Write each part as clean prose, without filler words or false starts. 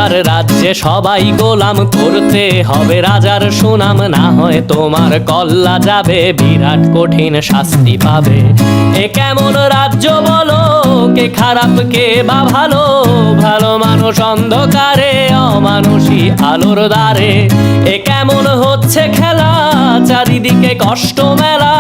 রাজার রাজ্যে সবাই গোলাম, করতে হবে রাজার সুনাম, না হয় তোমার কল্লা যাবে, বিরাট কঠিন শাস্তি পাবে। এ কেমন রাজ্য বলো, কে খারাপ কে বা ভালো, ভালো মানুষ অন্ধকারে, অমানুষী আলোর দ্বারে। এ কেমন হচ্ছে খেলা, চারিদিকে কষ্ট মেলা,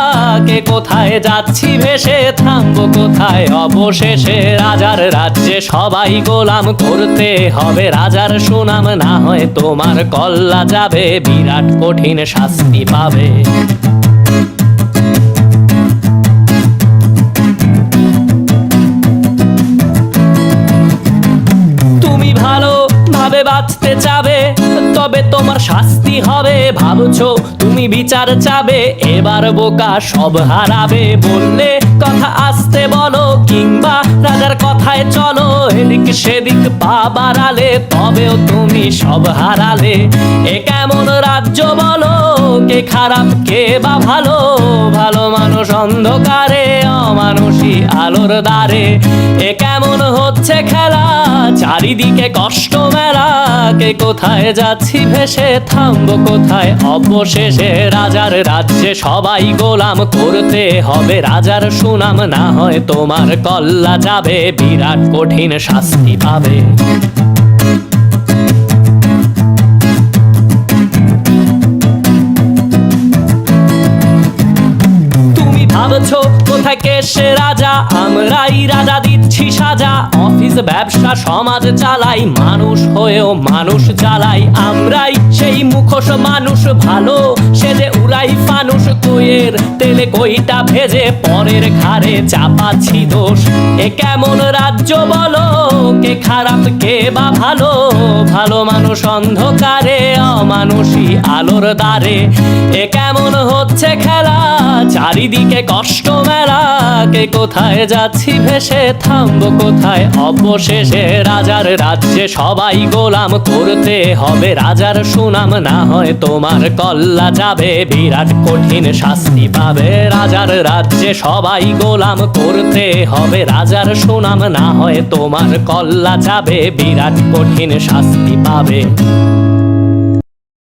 কে কোথায় যাচ্ছি ভেসে, থামবো কোথায় অবশেষে। রাজার রাজ্যে সবাই গোলাম, করতে হবে রাজার সুনাম, না হয় তোমার কল্লা যাবে, বিরাট কঠিন শাস্তি পাবে। তুমি ভালো ভাবে বাঁচতে চাবে, তবে তোমার শাস্তি হবে। ভাবছো তুমি বিচার চাবে, এবার বোকা সব হারাবে। বললে কথা আসতে বলো, কিংবা রাজার কথায় চলো, এদিক সেদিক পা বাড়ালে, তবেও তুমি সব হারালে। এ কেমন রাজ্য বলো, কে খারাপ কে বা ভালো, ভালো মানুষ অন্ধকারে, অমানুষী আলোর দ্বারে। এ কেমন হচ্ছে খেলা, চারিদিকে কষ্ট মেলা, কে কোথায় যাচ্ছি ভেসে, থামবো কোথায় অবশেষে। রাজার রাজ্যে সবাই গোলাম, করতে হবে রাজার সুনাম, না হয় তোমার কল্লা যাবে, বিরাট কঠিন শাস্তি পাবে। ভাবছো কোথায় কে সে রাজা, আমরাই রাজা দিচ্ছি সাজা। অফিস ব্যবসা সমাজ চালাই, মানুষ হয়েও মানুষ জ্বালাই। আমরাই সেই মুখোশ মানুষ ভালো, সে যে উড়াই ফানুষ। কইয়ের তেলে কইটা ভেজে, পরের ঘাড়ে চাপাচ্ছি দোষ। এ কেমন রাজ্য বলো, কে খারাপ কে বা ভালো, ভালো মানুষ অন্ধকারে, অমানুষী আলোর দ্বারে। এ কেমন হচ্ছে খেলা, চারিদিকে কষ্ট মেলা, কে কোথায় যাচ্ছি ভেসে, থামবো কোথায় অবশেষে। রাজার রাজ্যে সবাই গোলাম, করতে হবে রাজার সুনাম, না হয় তোমার কল্লা যাবে, বিরাট কঠিন শাস্তি পাবে। রাজার রাজ্যে সবাই গোলাম, করতে হবে রাজার সুনাম, না হয় তোমার কল্লা যাবে, বিরাট কঠিন শাস্তি পাবে।